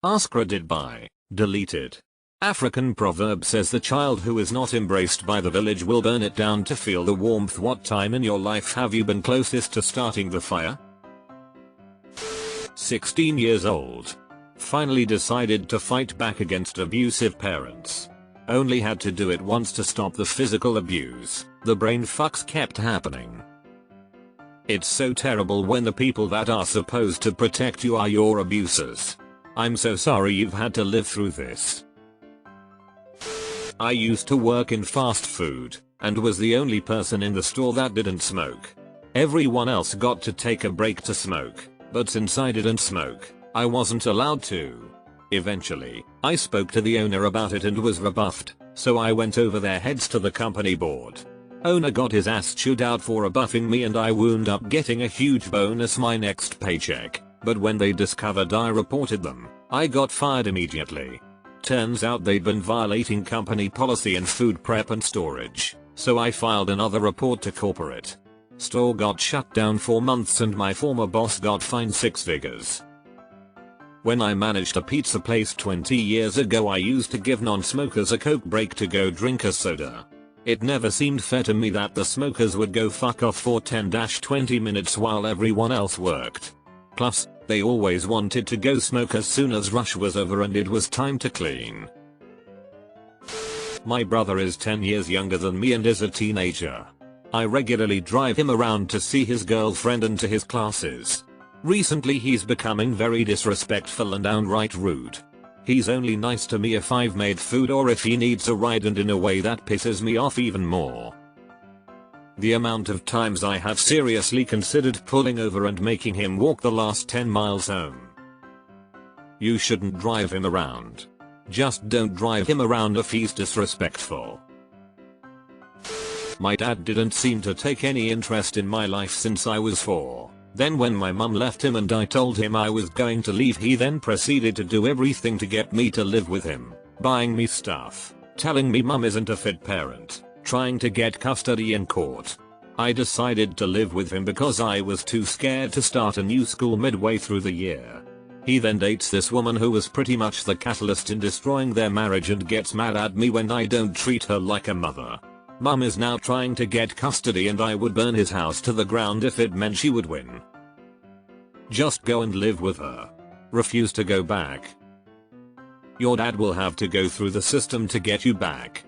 AskReddit by deleted. African proverb says the child who is not embraced by the village will burn it down to feel the warmth. What time in your life have you been closest to starting the fire? 16 years old. Finally decided to fight back against abusive parents. Only had to do it once to stop the physical abuse. The brain fucks kept happening. It's so terrible when the people that are supposed to protect you are your abusers. I'm so sorry you've had to live through this. I used to work in fast food, and was the only person in the store that didn't smoke. Everyone else got to take a break to smoke, but since I didn't smoke, I wasn't allowed to. Eventually, I spoke to the owner about it and was rebuffed, so I went over their heads to the company board. Owner got his ass chewed out for rebuffing me and I wound up getting a huge bonus my next paycheck. But when they discovered I reported them, I got fired immediately. Turns out they'd been violating company policy in food prep and storage, so I filed another report to corporate. Store got shut down for months and my former boss got fined 6 figures. When I managed a pizza place 20 years ago, I used to give non-smokers a Coke break to go drink a soda. It never seemed fair to me that the smokers would go fuck off for 10-20 minutes while everyone else worked. Plus, they always wanted to go smoke as soon as rush was over and it was time to clean. My brother is 10 years younger than me and is a teenager. I regularly drive him around to see his girlfriend and to his classes. Recently he's becoming very disrespectful and downright rude. He's only nice to me if I've made food or if he needs a ride, and in a way that pisses me off even more. The amount of times I have seriously considered pulling over and making him walk the last 10 miles home. You shouldn't drive him around. Just don't drive him around if he's disrespectful. My dad didn't seem to take any interest in my life since I was 4. Then when my mum left him and I told him I was going to leave, he then proceeded to do everything to get me to live with him. Buying me stuff, telling me mum isn't a fit parent, trying to get custody in court. I decided to live with him because I was too scared to start a new school midway through the year. He then dates this woman who was pretty much the catalyst in destroying their marriage and gets mad at me when I don't treat her like a mother. Mum is now trying to get custody and I would burn his house to the ground if it meant she would win. Just go and live with her. Refuse to go back. Your dad will have to go through the system to get you back.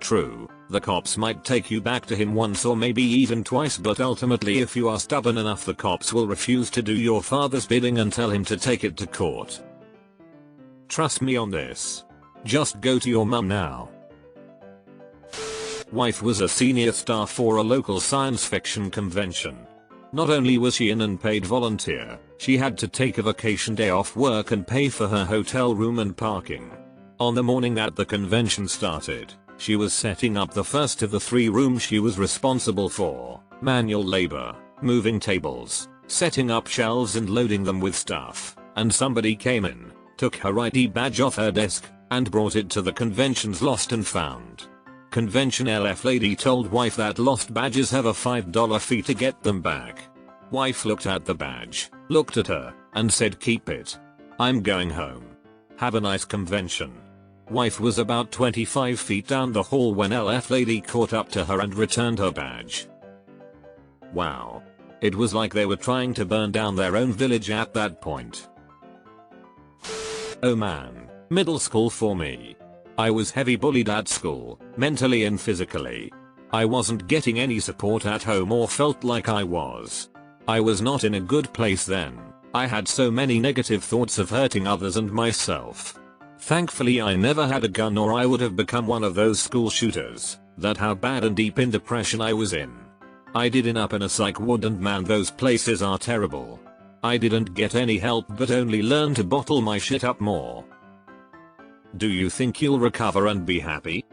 True, the cops might take you back to him once or maybe even twice, but ultimately if you are stubborn enough the cops will refuse to do your father's bidding and tell him to take it to court. Trust me on this. Just go to your mum now. Wife was a senior staff for a local science fiction convention. Not only was she an unpaid volunteer, she had to take a vacation day off work and pay for her hotel room and parking. On the morning that the convention started, she was setting up the first of the 3 rooms she was responsible for: manual labor, moving tables, setting up shelves and loading them with stuff, and somebody came in, took her ID badge off her desk, and brought it to the convention's lost and found. Convention LF lady told wife that lost badges have a $5 fee to get them back. Wife looked at the badge, looked at her, and said, "Keep it. I'm going home. Have a nice convention." Wife was about 25 feet down the hall when LF lady caught up to her and returned her badge. Wow. It was like they were trying to burn down their own village at that point. Oh man, middle school for me. I was heavy bullied at school, mentally and physically. I wasn't getting any support at home or felt like I was. I was not in a good place then. I had so many negative thoughts of hurting others and myself. Thankfully I never had a gun or I would have become one of those school shooters. That's how bad and deep in depression I was in. I did end up in a psych ward and man, those places are terrible. I didn't get any help but only learned to bottle my shit up more. Do you think you'll recover and be happy?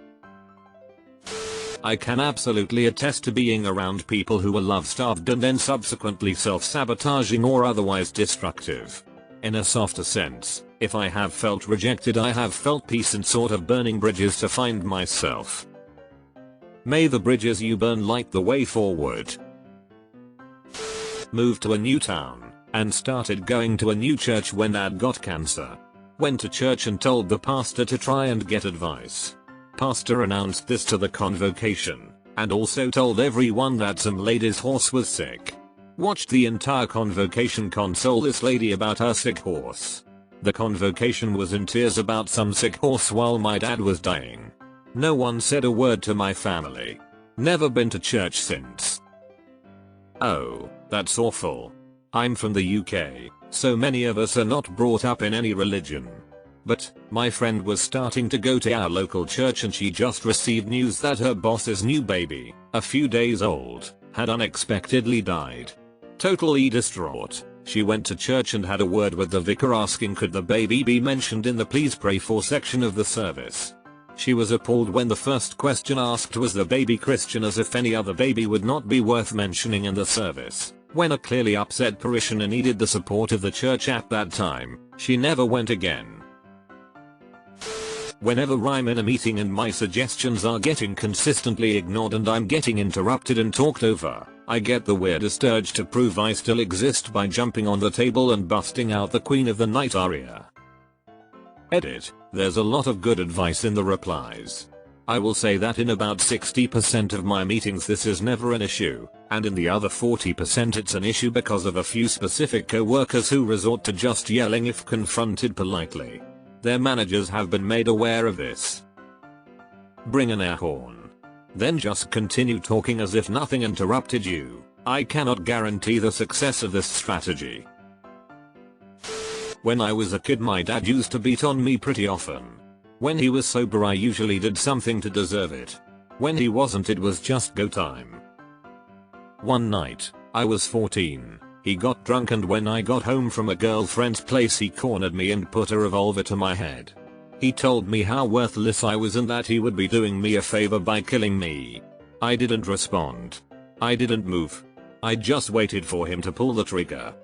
I can absolutely attest to being around people who were love-starved and then subsequently self-sabotaging or otherwise destructive. In a softer sense, if I have felt rejected, I have felt peace and sort of burning bridges to find myself. May the bridges you burn light the way forward. Moved to a new town. and started going to a new church when Dad got cancer. Went to church and told the pastor to try and get advice. Pastor announced this to the convocation, and also told everyone that some lady's horse was sick. Watched the entire convocation console this lady about her sick horse. The convocation was in tears about some sick horse while my dad was dying. No one said a word to my family. Never been to church since. Oh, that's awful. I'm from the UK, so many of us are not brought up in any religion. But, my friend was starting to go to our local church and she just received news that her boss's new baby, a few days old, had unexpectedly died. Totally distraught, she went to church and had a word with the vicar asking could the baby be mentioned in the please pray for section of the service. She was appalled when the first question asked was the baby Christian, as if any other baby would not be worth mentioning in the service. When a clearly upset parishioner needed the support of the church at that time, she never went again. Whenever I'm in a meeting and my suggestions are getting consistently ignored and I'm getting interrupted and talked over, I get the weirdest urge to prove I still exist by jumping on the table and busting out the Queen of the Night aria. Edit. There's a lot of good advice in the replies. I will say that in about 60% of my meetings this is never an issue, and in the other 40% it's an issue because of a few specific co-workers who resort to just yelling if confronted politely. Their managers have been made aware of this. Bring an air horn. Then just continue talking as if nothing interrupted you. I cannot guarantee the success of this strategy. When I was a kid my dad used to beat on me pretty often. When he was sober I usually did something to deserve it. When he wasn't it was just go time. One night, I was 14, he got drunk and when I got home from a girlfriend's place he cornered me and put a revolver to my head. He told me how worthless I was and that he would be doing me a favor by killing me. I didn't respond. I didn't move. I just waited for him to pull the trigger.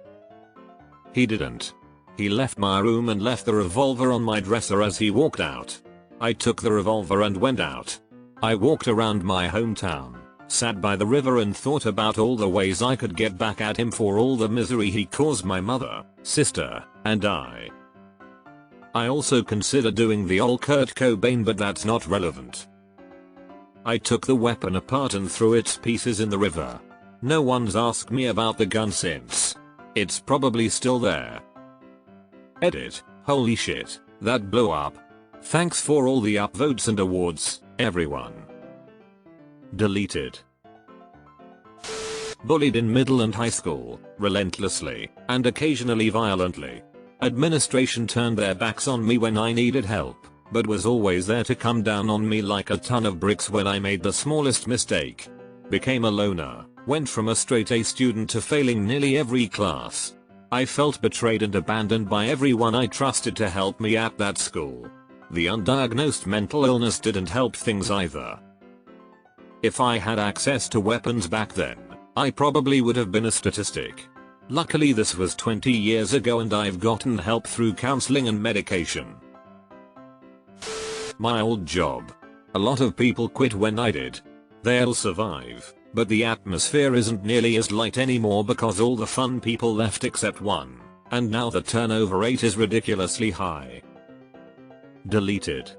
He didn't. He left my room and left the revolver on my dresser as he walked out. I took the revolver and went out. I walked around my hometown, sat by the river and thought about all the ways I could get back at him for all the misery he caused my mother, sister, and I. I also consider doing the old Kurt Cobain, but that's not relevant. I took the weapon apart and threw its pieces in the river. No one's asked me about the gun since. It's probably still there. Edit. Holy shit, that blew up. Thanks for all the upvotes and awards, everyone. Deleted. Bullied in middle and high school, relentlessly, and occasionally violently. Administration turned their backs on me when I needed help, but was always there to come down on me like a ton of bricks when I made the smallest mistake. Became a loner, went from a straight A student to failing nearly every class. I felt betrayed and abandoned by everyone I trusted to help me at that school. The undiagnosed mental illness didn't help things either. If I had access to weapons back then, I probably would have been a statistic. Luckily this was 20 years ago and I've gotten help through counseling and medication. My old job. A lot of people quit when I did. They'll survive, but the atmosphere isn't nearly as light anymore because all the fun people left except one, and now the turnover rate is ridiculously high. Deleted.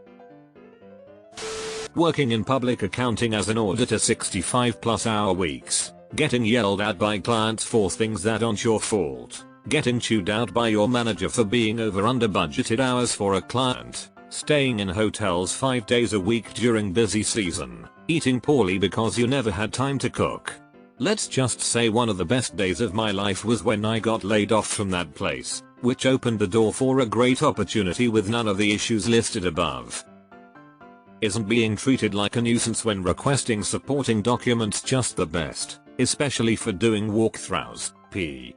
Working in public accounting as an auditor 65+ hour weeks, getting yelled at by clients for things that aren't your fault, getting chewed out by your manager for being over under budgeted hours for a client, staying in hotels 5 days a week during busy season, eating poorly because you never had time to cook. Let's just say one of the best days of my life was when I got laid off from that place, which opened the door for a great opportunity with none of the issues listed above. Isn't being treated like a nuisance when requesting supporting documents just the best, especially for doing walkthroughs, p.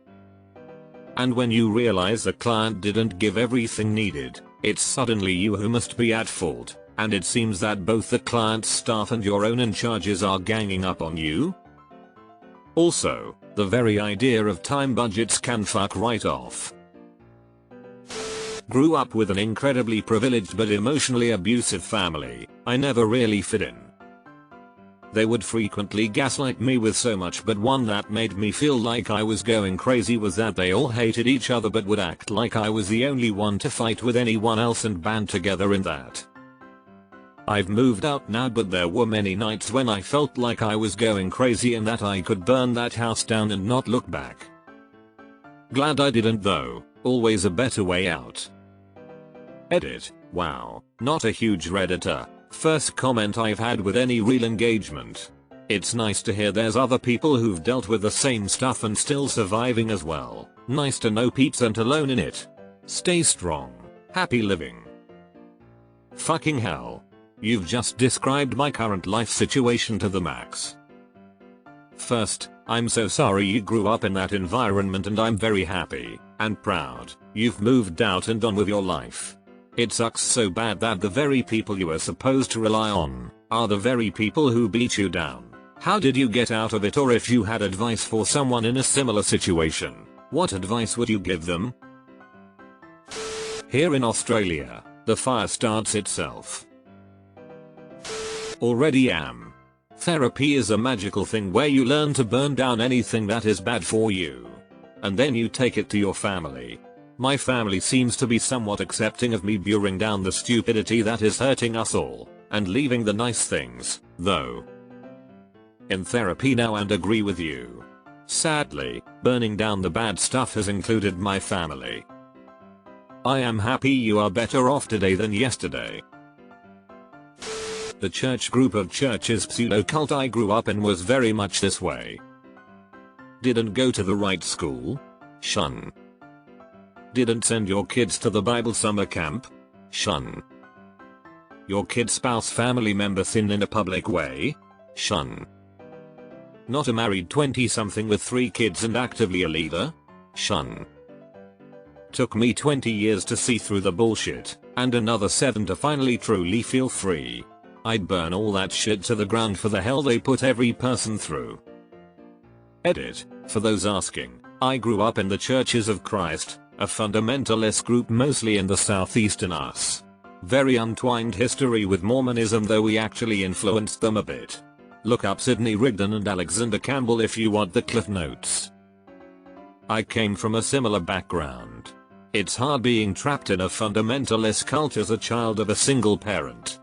And when you realize the client didn't give everything needed, it's suddenly you who must be at fault, and it seems that both the client's staff and your own in charges are ganging up on you? Also, the very idea of time budgets can fuck right off. Grew up with an incredibly privileged but emotionally abusive family. I never really fit in. They would frequently gaslight me with so much, but one that made me feel like I was going crazy was that they all hated each other but would act like I was the only one to fight with anyone else and band together in that. I've moved out now, but there were many nights when I felt like I was going crazy and that I could burn that house down and not look back. Glad I didn't though, always a better way out. Edit. Wow, not a huge Redditor. First comment I've had with any real engagement. It's nice to hear there's other people who've dealt with the same stuff and still surviving as well. Nice to know peeps aren't alone in it. Stay strong. Happy living. Fucking hell. You've just described my current life situation to the max. First, I'm so sorry you grew up in that environment, and I'm very happy and proud you've moved out and on with your life. It sucks so bad that the very people you are supposed to rely on are the very people who beat you down. How did you get out of it? Or if you had advice for someone in a similar situation, what advice would you give them? Here in Australia, the fire starts itself. Already am. Therapy is a magical thing where you learn to burn down anything that is bad for you. And then you take it to your family. My family seems to be somewhat accepting of me burning down the stupidity that is hurting us all, and leaving the nice things, though. In therapy now and agree with you. Sadly, burning down the bad stuff has included my family. I am happy you are better off today than yesterday. The church group of churches pseudo-cult I grew up in was very much this way. Didn't go to the right school? Shun. Didn't send your kids to the Bible summer camp? Shun. Your kid's spouse family member thin in a public way? Shun. Not a married 20-something with 3 kids and actively a leader? Shun. Took me 20 years to see through the bullshit, and another 7 to finally truly feel free. I'd burn all that shit to the ground for the hell they put every person through. Edit. For those asking, I grew up in the Churches of Christ, a fundamentalist group mostly in the southeastern US. Very untwined history with Mormonism, though we actually influenced them a bit. Look up Sidney Rigdon and Alexander Campbell if you want the cliff notes. I came from a similar background. It's hard being trapped in a fundamentalist cult as a child of a single parent.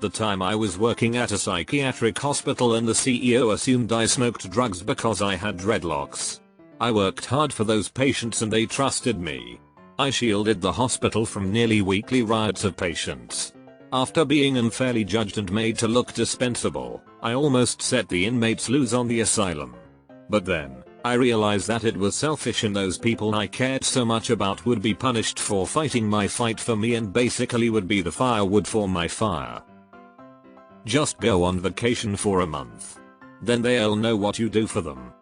The time I was working at a psychiatric hospital and the CEO assumed I smoked drugs because I had dreadlocks. I worked hard for those patients and they trusted me. I shielded the hospital from nearly weekly riots of patients. After being unfairly judged and made to look dispensable, I almost set the inmates loose on the asylum. But then, I realized that it was selfish and those people I cared so much about would be punished for fighting my fight for me and basically would be the firewood for my fire. Just go on vacation for a month. Then they'll know what you do for them.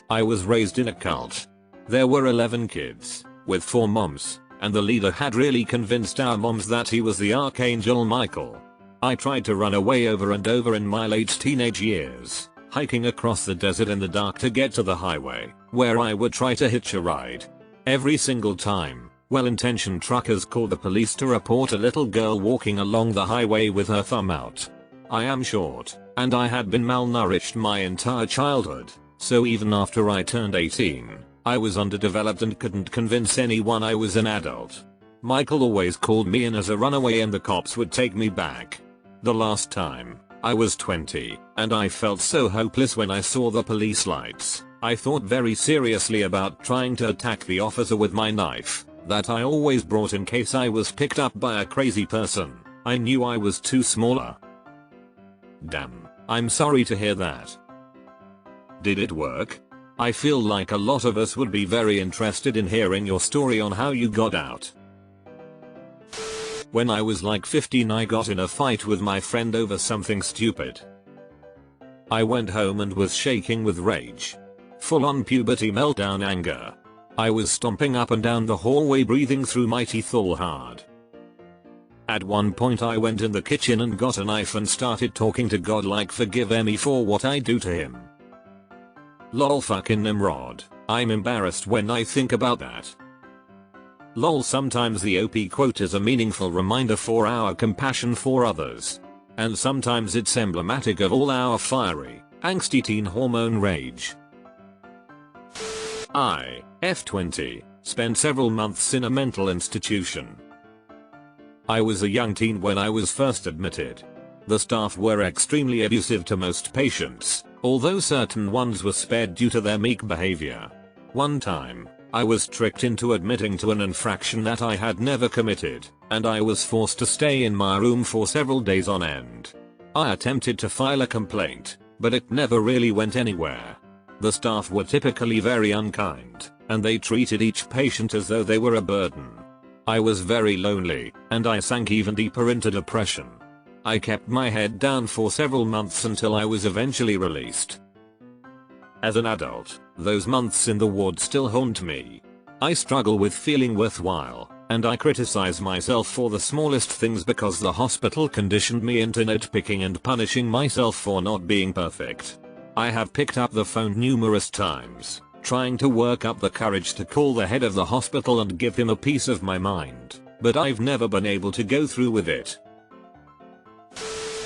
I was raised in a cult. There were 11 kids, with 4 moms, and the leader had really convinced our moms that he was the Archangel Michael. I tried to run away over and over in my late teenage years, hiking across the desert in the dark to get to the highway, where I would try to hitch a ride. Every single time, well-intentioned truckers called the police to report a little girl walking along the highway with her thumb out. I am short, and I had been malnourished my entire childhood. So even after I turned 18, I was underdeveloped and couldn't convince anyone I was an adult. Michael always called me in as a runaway and the cops would take me back. The last time, I was 20, and I felt so hopeless when I saw the police lights. I thought very seriously about trying to attack the officer with my knife, that I always brought in case I was picked up by a crazy person. I knew I was too small. Damn, I'm sorry to hear that. Did it work? I feel like a lot of us would be very interested in hearing your story on how you got out. When I was like 15, I got in a fight with my friend over something stupid. I went home and was shaking with rage. Full on puberty meltdown anger. I was stomping up and down the hallway breathing through my teeth all hard. At one point I went in the kitchen and got a knife and started talking to God like, forgive me for what I do to him. Lol fucking Nimrod. I'm embarrassed when I think about that. Lol, sometimes the OP quote is a meaningful reminder for our compassion for others. And sometimes it's emblematic of all our fiery, angsty teen hormone rage. I, F20, spent several months in a mental institution. I was a young teen when I was first admitted. The staff were extremely abusive to most patients, although certain ones were spared due to their meek behavior. One time, I was tricked into admitting to an infraction that I had never committed, and I was forced to stay in my room for several days on end. I attempted to file a complaint, but it never really went anywhere. The staff were typically very unkind, and they treated each patient as though they were a burden. I was very lonely, and I sank even deeper into depression. I kept my head down for several months until I was eventually released. As an adult, those months in the ward still haunt me. I struggle with feeling worthwhile, and I criticize myself for the smallest things because the hospital conditioned me into nitpicking and punishing myself for not being perfect. I have picked up the phone numerous times, trying to work up the courage to call the head of the hospital and give him a piece of my mind, but I've never been able to go through with it.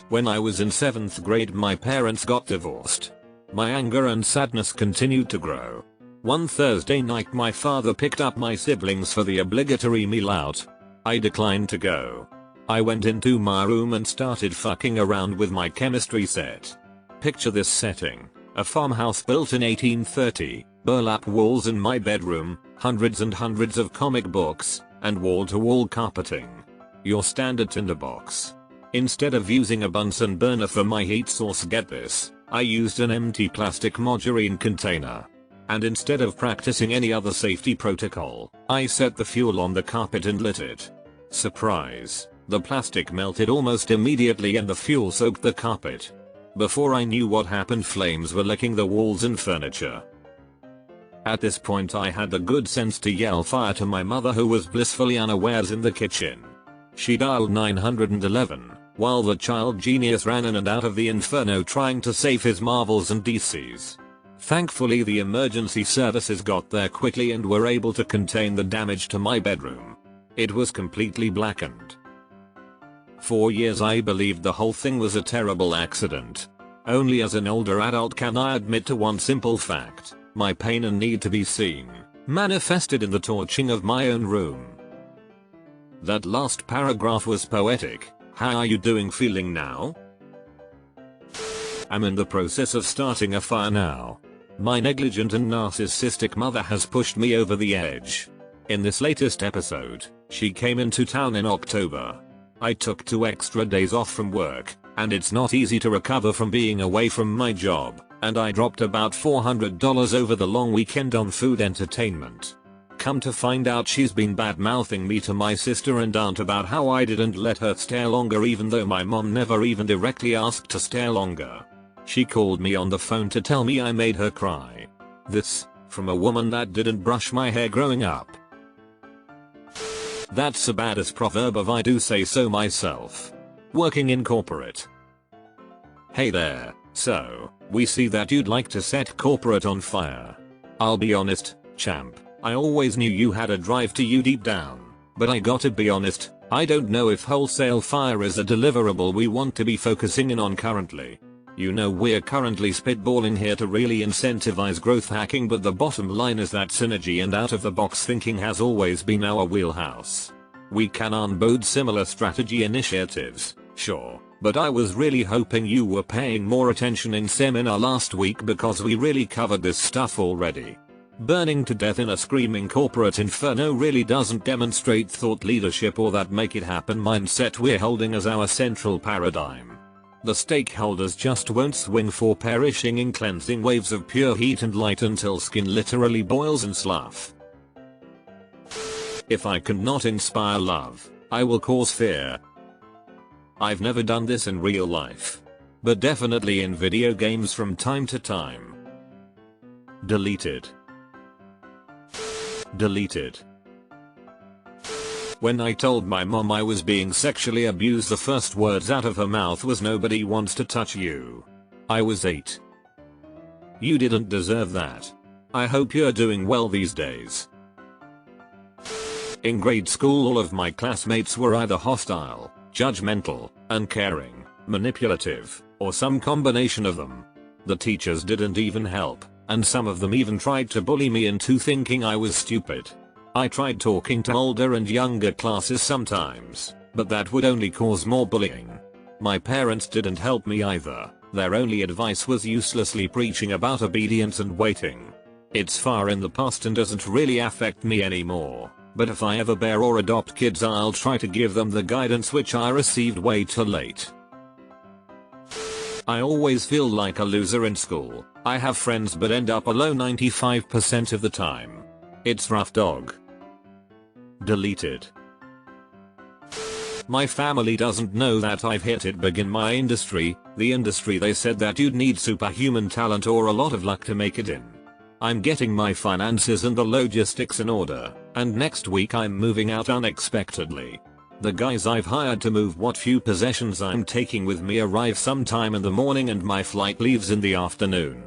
When I was in 7th grade, my parents got divorced. My anger and sadness continued to grow. One Thursday night, my father picked up my siblings for the obligatory meal out. I declined to go. I went into my room and started fucking around with my chemistry set. Picture this setting: a farmhouse built in 1830, burlap walls in my bedroom, hundreds and hundreds of comic books, and wall-to-wall carpeting. Your standard tinderbox. Instead of using a Bunsen burner for my heat source, get this, I used an empty plastic margarine container. And instead of practicing any other safety protocol, I set the fuel on the carpet and lit it. Surprise, the plastic melted almost immediately and the fuel soaked the carpet. Before I knew what happened, flames were licking the walls and furniture. At this point, I had the good sense to yell fire to my mother, who was blissfully unawares in the kitchen. She dialed 911, while the child genius ran in and out of the inferno trying to save his marbles and DCs. Thankfully, the emergency services got there quickly and were able to contain the damage to my bedroom. It was completely blackened. For years I believed the whole thing was a terrible accident. Only as an older adult can I admit to one simple fact: my pain and need to be seen manifested in the torching of my own room. That last paragraph was poetic. How are you feeling now? I'm in the process of starting a fire now. My negligent and narcissistic mother has pushed me over the edge. In this latest episode, she came into town in October. I took 2 extra days off from work, and it's not easy to recover from being away from my job, and I dropped about $400 over the long weekend on food entertainment. Come to find out, she's been bad-mouthing me to my sister and aunt about how I didn't let her stay longer, even though my mom never even directly asked to stay longer. She called me on the phone to tell me I made her cry. This, from a woman that didn't brush my hair growing up. That's the baddest proverb if I do say so myself. Working in corporate. Hey there, so, we see that you'd like to set corporate on fire. I'll be honest, champ, I always knew you had a drive to you deep down, but I gotta be honest, I don't know if wholesale fire is a deliverable we want to be focusing in on currently. You know, we're currently spitballing here to really incentivize growth hacking, but the bottom line is that synergy and out-of-the-box thinking has always been our wheelhouse. We can onboard similar strategy initiatives, sure, but I was really hoping you were paying more attention in seminar last week because we really covered this stuff already. Burning to death in a screaming corporate inferno really doesn't demonstrate thought leadership or that make it happen mindset we're holding as our central paradigm. The stakeholders just won't swing for perishing in cleansing waves of pure heat and light until skin literally boils and slough. If I cannot inspire love, I will cause fear. I've never done this in real life, but definitely in video games from time to time. Deleted. Deleted. When I told my mom I was being sexually abused, the first words out of her mouth was, "Nobody wants to touch you." I was 8. You didn't deserve that. I hope you're doing well these days. In grade school, all of my classmates were either hostile, judgmental, uncaring, manipulative, or some combination of them. The teachers didn't even help, and some of them even tried to bully me into thinking I was stupid. I tried talking to older and younger classes sometimes, but that would only cause more bullying. My parents didn't help me either. Their only advice was uselessly preaching about obedience and waiting. It's far in the past and doesn't really affect me anymore, but if I ever bear or adopt kids, I'll try to give them the guidance which I received way too late. I always feel like a loser in school. I have friends but end up alone 95% of the time. It's rough, dog. Deleted. My family doesn't know that I've hit it big in my industry, the industry they said that you'd need superhuman talent or a lot of luck to make it in. I'm getting my finances and the logistics in order, and next week I'm moving out unexpectedly. The guys I've hired to move what few possessions I'm taking with me arrive sometime in the morning and my flight leaves in the afternoon.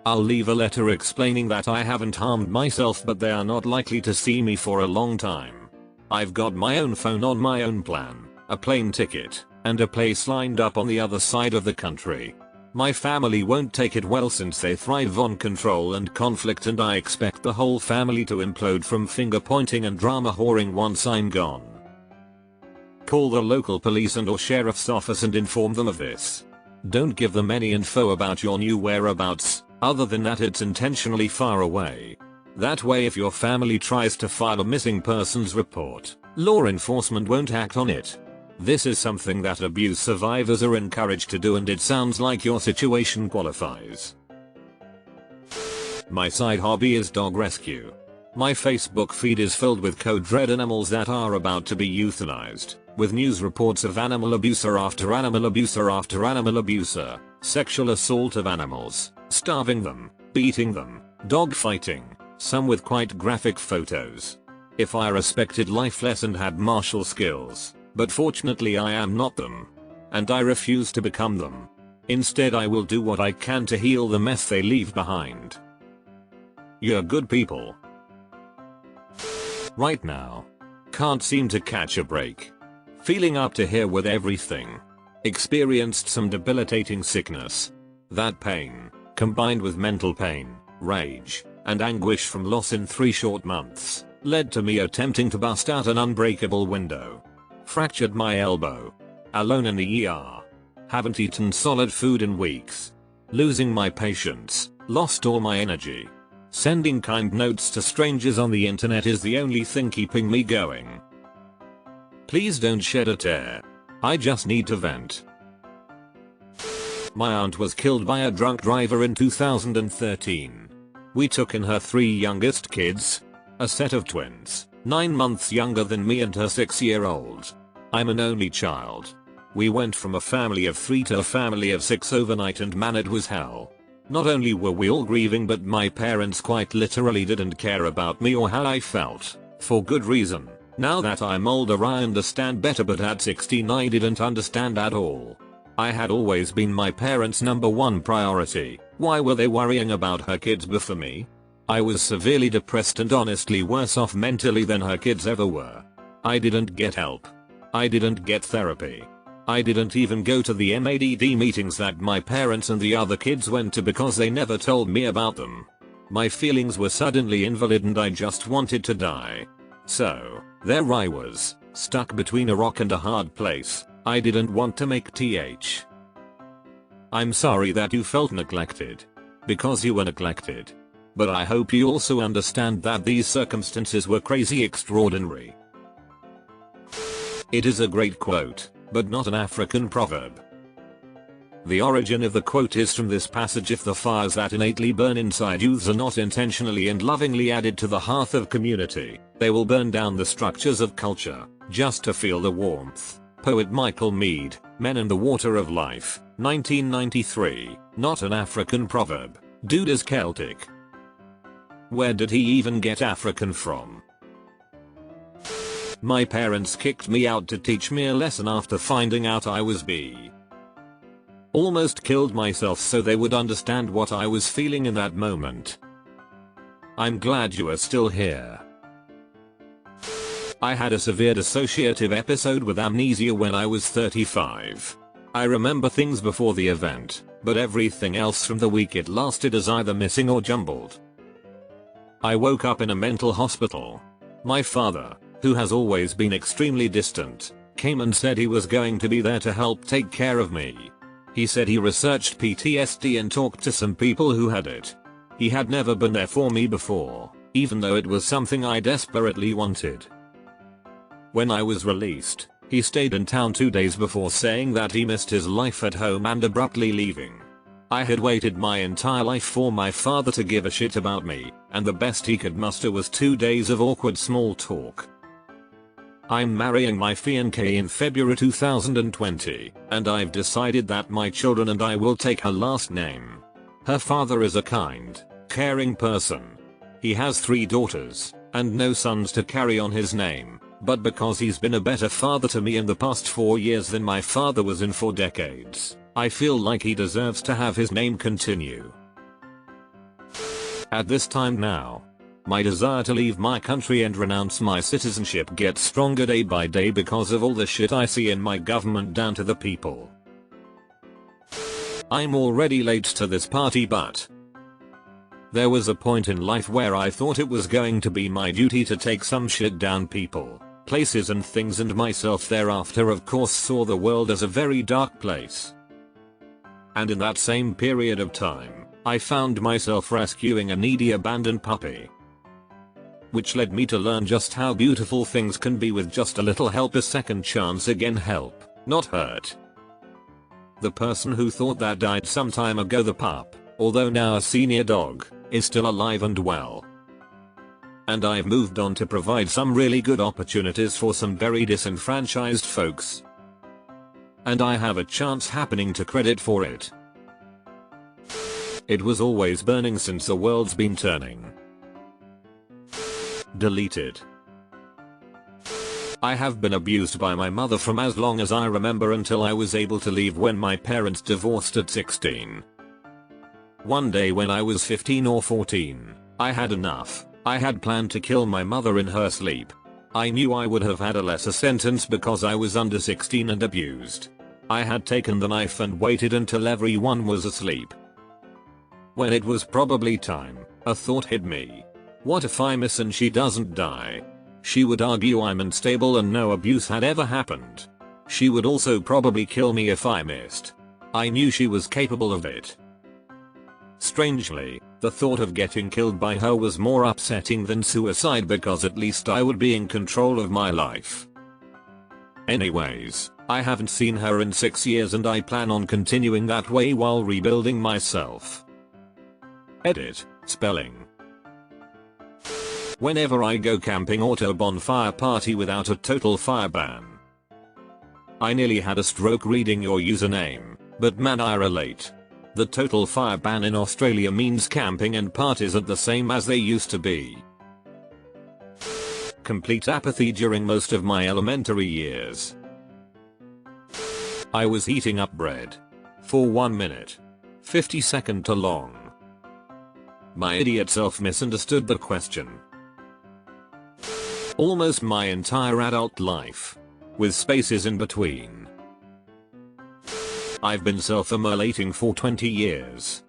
I'll leave a letter explaining that I haven't harmed myself, but they are not likely to see me for a long time. I've got my own phone on my own plan, a plane ticket, and a place lined up on the other side of the country. My family won't take it well since they thrive on control and conflict, and I expect the whole family to implode from finger pointing and drama whoring once I'm gone. Call the local police and or sheriff's office and inform them of this. Don't give them any info about your new whereabouts, other than that it's intentionally far away. That way if your family tries to file a missing persons report, law enforcement won't act on it. This is something that abuse survivors are encouraged to do, and it sounds like your situation qualifies. My side hobby is dog rescue. My Facebook feed is filled with code red animals that are about to be euthanized, with news reports of animal abuser after animal abuser after animal abuser, sexual assault of animals, starving them, beating them, dog fighting, some with quite graphic photos. If I respected life less and had martial skills, but fortunately I am not them. And I refuse to become them. Instead I will do what I can to heal the mess they leave behind. You're good people. Right now. Can't seem to catch a break. Feeling up to here with everything. Experienced some debilitating sickness. That pain, combined with mental pain, rage, and anguish from loss in 3 short months, led to me attempting to bust out an unbreakable window. Fractured my elbow. Alone in the ER. Haven't eaten solid food in weeks. Losing my patience. Lost all my energy. Sending kind notes to strangers on the internet is the only thing keeping me going. Please don't shed a tear. I just need to vent. My aunt was killed by a drunk driver in 2013. We took in her 3 youngest kids. A set of twins, 9 months younger than me and her 6-year-old. I'm an only child. We went from a family of 3 to a family of 6 overnight, and man, it was hell. Not only were we all grieving, but my parents quite literally didn't care about me or how I felt, for good reason. Now that I'm older I understand better, but at 16 I didn't understand at all. I had always been my parents' #1 priority. Why were they worrying about her kids before me? I was severely depressed and honestly worse off mentally than her kids ever were. I didn't get help. I didn't get therapy. I didn't even go to the MADD meetings that my parents and the other kids went to because they never told me about them. My feelings were suddenly invalid and I just wanted to die. So, there I was, stuck between a rock and a hard place. I didn't want to make th. I'm sorry that you felt neglected. Because you were neglected. But I hope you also understand that these circumstances were crazy extraordinary. It is a great quote, but not an African proverb. The origin of the quote is from this passage: if the fires that innately burn inside youths are not intentionally and lovingly added to the hearth of community, they will burn down the structures of culture, just to feel the warmth. Poet Michael Meade, Men and the Water of Life, 1993, not an African proverb. Dude is Celtic. Where did he even get African from? My parents kicked me out to teach me a lesson after finding out I was bi. Almost killed myself so they would understand what I was feeling in that moment. I'm glad you are still here. I had a severe dissociative episode with amnesia when I was 35. I remember things before the event, but everything else from the week it lasted is either missing or jumbled. I woke up in a mental hospital. My father, who has always been extremely distant, came and said he was going to be there to help take care of me. He said he researched PTSD and talked to some people who had it. He had never been there for me before, even though it was something I desperately wanted. When I was released, he stayed in town 2 days before saying that he missed his life at home and abruptly leaving. I had waited my entire life for my father to give a shit about me, and the best he could muster was 2 days of awkward small talk. I'm marrying my fiancée in February 2020, and I've decided that my children and I will take her last name. Her father is a kind, caring person. He has 3 daughters, and no sons to carry on his name, but because he's been a better father to me in the past 4 years than my father was in 4 decades, I feel like he deserves to have his name continue. At this time now, my desire to leave my country and renounce my citizenship gets stronger day by day because of all the shit I see in my government down to the people. I'm already late to this party, but there was a point in life where I thought it was going to be my duty to take some shit down people, places and things, and myself thereafter of course saw the world as a very dark place. And in that same period of time, I found myself rescuing a needy abandoned puppy, which led me to learn just how beautiful things can be with just a little help. A second chance, again help, not hurt. The person who thought that died some time ago. The pup, although now a senior dog, is still alive and well. And I've moved on to provide some really good opportunities for some very disenfranchised folks. And I have a chance happening to credit for it. It was always burning since the world's been turning. Deleted. I have been abused by my mother from as long as I remember until I was able to leave when my parents divorced at 16. One day when I was 15 or 14, I had enough. I had planned to kill my mother in her sleep. I knew I would have had a lesser sentence because I was under 16 and abused. I had taken the knife and waited until everyone was asleep. When it was probably time, a thought hit me. What if I miss and she doesn't die? She would argue I'm unstable and no abuse had ever happened. She would also probably kill me if I missed. I knew she was capable of it. Strangely, the thought of getting killed by her was more upsetting than suicide because at least I would be in control of my life. Anyways, I haven't seen her in 6 years and I plan on continuing that way while rebuilding myself. Edit, spelling. Whenever I go camping or to a bonfire party without a total fire ban. I nearly had a stroke reading your username, but man, I relate. The total fire ban in Australia means camping and parties aren't the same as they used to be. Complete apathy during most of my elementary years. I was heating up bread. For 1 minute. 50-second too long. My idiot self misunderstood the question. Almost my entire adult life. With spaces in between. I've been self-immolating for 20 years.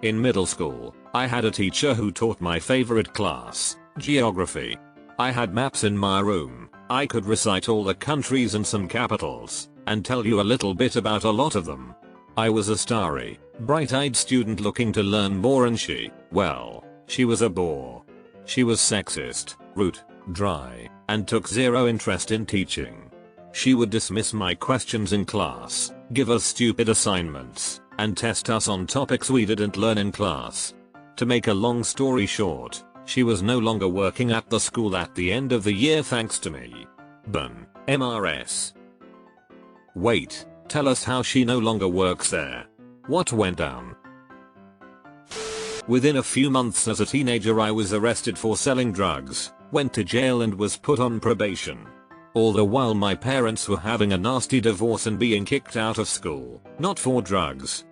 In middle school, I had a teacher who taught my favorite class, geography. I had maps in my room. I could recite all the countries and some capitals, and tell you a little bit about a lot of them. I was a starry, bright-eyed student looking to learn more, and she was a bore. She was sexist, rude, dry, and took zero interest in teaching. She would dismiss my questions in class, give us stupid assignments, and test us on topics we didn't learn in class. To make a long story short, she was no longer working at the school at the end of the year thanks to me. Burn, MRS. Wait, tell us how she no longer works there. What went down? Within a few months as a teenager I was arrested for selling drugs, went to jail and was put on probation. All the while my parents were having a nasty divorce and being kicked out of school, not for drugs,